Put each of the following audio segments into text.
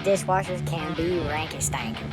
dishwashers can be ranky stanky.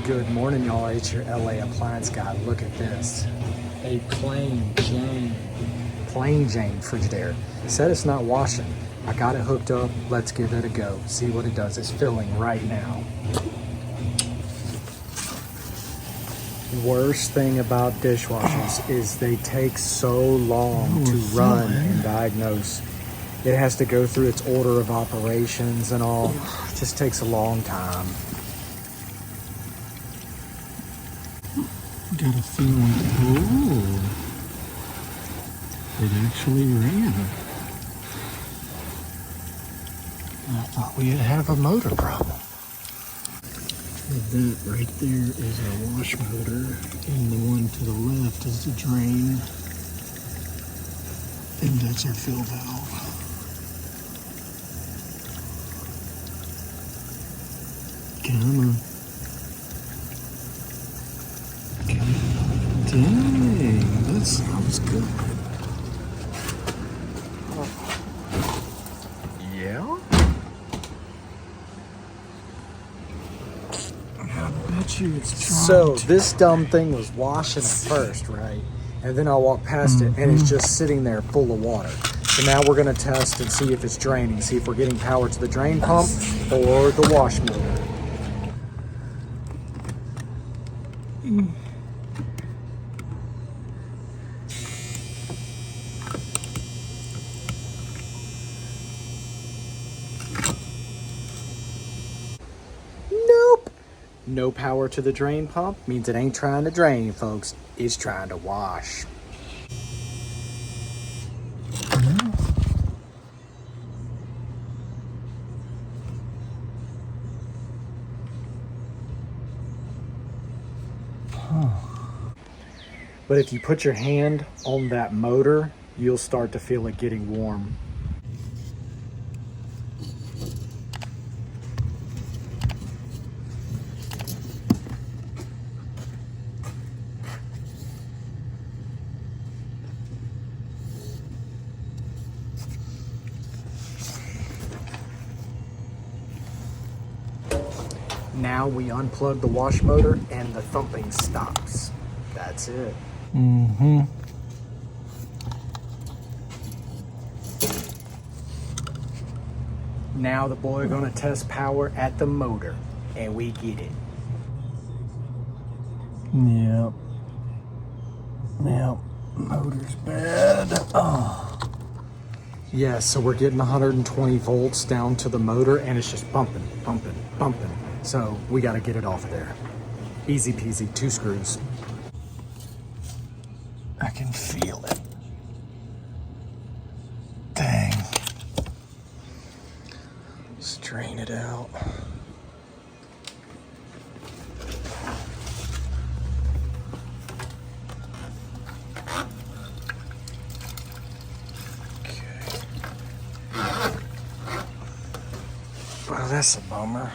Good morning, y'all. It's your LA appliance guy. Look at this. A plain Jane Frigidaire. It said it's not washing. I got it hooked up. Let's give it a go. See what it does. It's filling right now. Worst thing about dishwashers is they take so long to run and diagnose. It has to go through its order of operations and all. It just takes a long time. Got a feeling, oh, it actually ran. I thought we'd have a motor problem. That right there is our wash motor, and the one to the left is the drain, and that's our fill valve. Come on. Dang, that sounds good. Yeah? I bet you it's trying So to. this dumb thing was washing at first, right? And then I walk past it and it's just sitting there full of water. So now we're gonna test and see if it's draining, see if we're getting power to the drain pump or the wash motor. Nope. No power to the drain pump means it ain't trying to drain, folks. It's trying to wash. But if you put your hand on that motor, you'll start to feel it getting warm. Now we unplug the wash motor and the thumping stops. That's it. Mm-hmm. Now the boy gonna test power at the motor, and we get it. Yep. Yep. Motor's bad. Oh. Yeah, so we're getting 120 volts down to the motor, and it's just bumping, bumping, bumping. So we gotta get it off there. Easy peasy, 2 screws. I can feel it. Dang. Let's drain it out. Okay. Well, that's a bummer.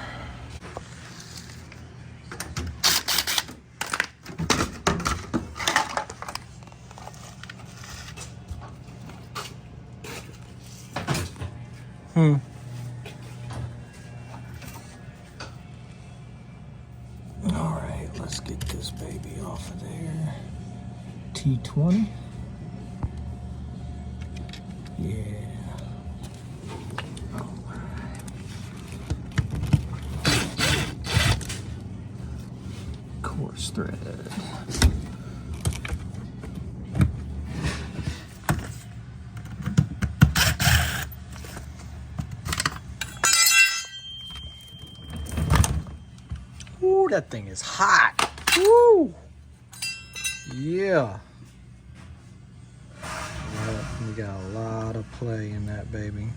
All right, let's get this baby off of there. T20. Yeah. All right. Coarse thread. Ooh, that thing is hot. Woo! Yeah. Yep, we got a lot of play in that baby.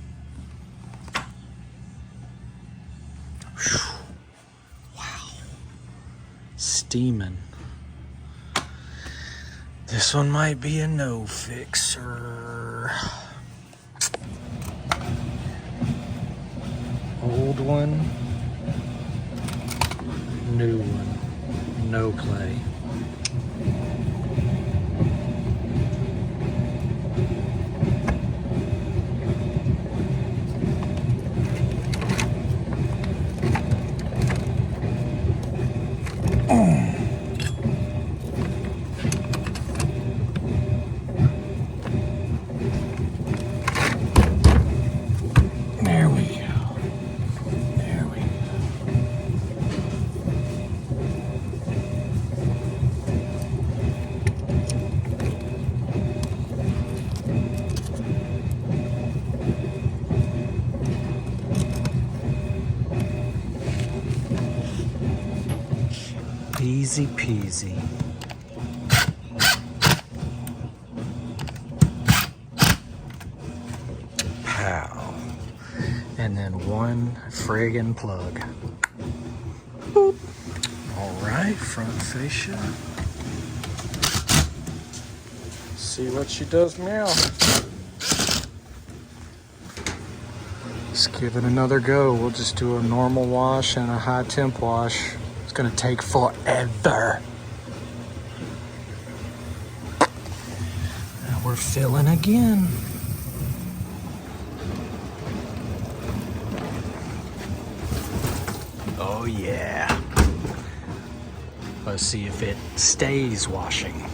Whew. Wow. Steaming. This one might be a no fixer. Old one. New one, no play. There we go. There we go. Easy peasy. Pow. And then one friggin' plug. Boop. All right, front fascia. See what she does now. Let's give it another go. We'll just do a normal wash and a high temp wash. It's gonna take forever. Now we're filling again. Oh yeah. Let's see if it stays washing.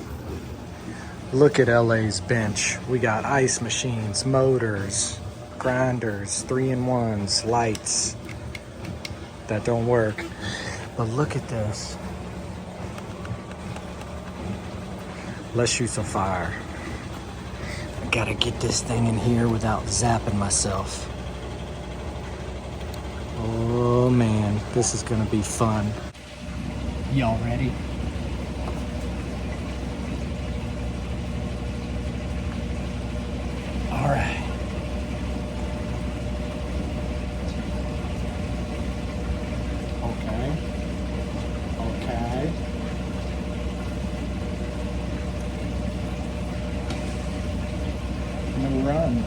Look at LA's bench. We got ice machines, motors, grinders, 3-in-1s, lights that don't work. But look at this. Let's shoot some fire. I gotta get this thing in here without zapping myself. Oh man, this is gonna be fun. Y'all ready? All right. Okay. Okay. No run.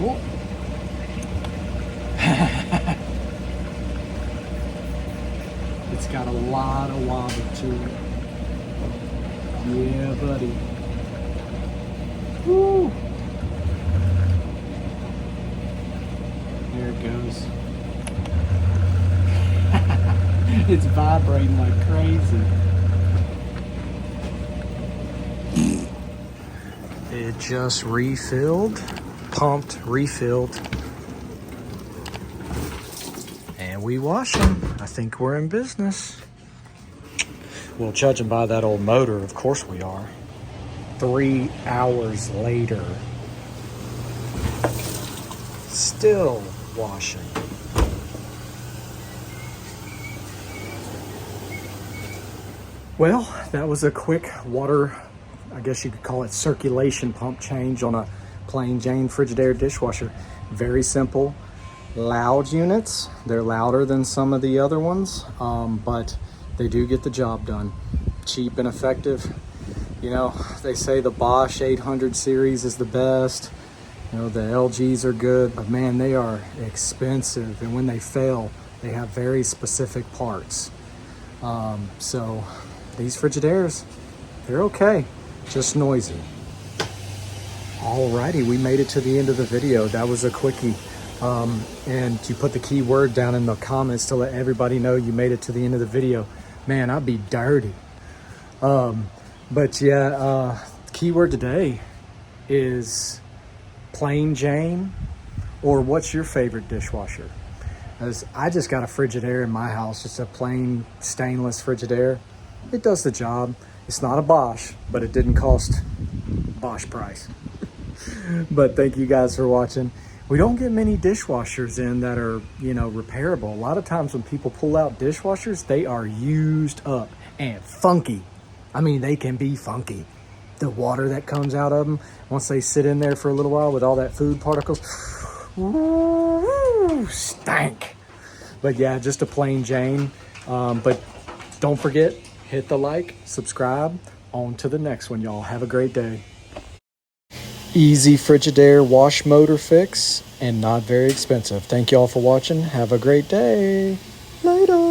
Oh. It's got a lot of wobble to it. Yeah, buddy. Woo! There it goes. It's vibrating like crazy. It just refilled, pumped, refilled. And we wash them. I think we're in business. Well, judging by that old motor, of course we are. 3 hours later, still washing. Well, that was a quick water, I guess you could call it circulation pump change on a plain Jane Frigidaire dishwasher. Very simple. Loud units. They're louder than some of the other ones, but they do get the job done. Cheap and effective. You know, they say the Bosch 800 series is the best. You know, the LGs are good, but man, they are expensive. And when they fail, they have very specific parts. So these Frigidaires, they're okay, just noisy. Alrighty, we made it to the end of the video. That was a quickie. And you put the keyword down in the comments to let everybody know you made it to the end of the video. Man, I'd be dirty. But yeah, keyword today is plain Jane, or what's your favorite dishwasher? As I just got a Frigidaire in my house, just a plain stainless Frigidaire. It does the job. It's not a Bosch, but it didn't cost Bosch price. But thank you guys for watching. We don't get many dishwashers in that are, you know, repairable. A lot of times when people pull out dishwashers, they are used up and funky. I mean, they can be funky. The water that comes out of them, once they sit in there for a little while with all that food particles, woo, stank. But yeah, just a plain Jane. But don't forget, hit the like, subscribe. On to the next one, y'all. Have a great day. Easy Frigidaire wash motor fix and not very expensive. Thank y'all for watching. Have a great day. Later.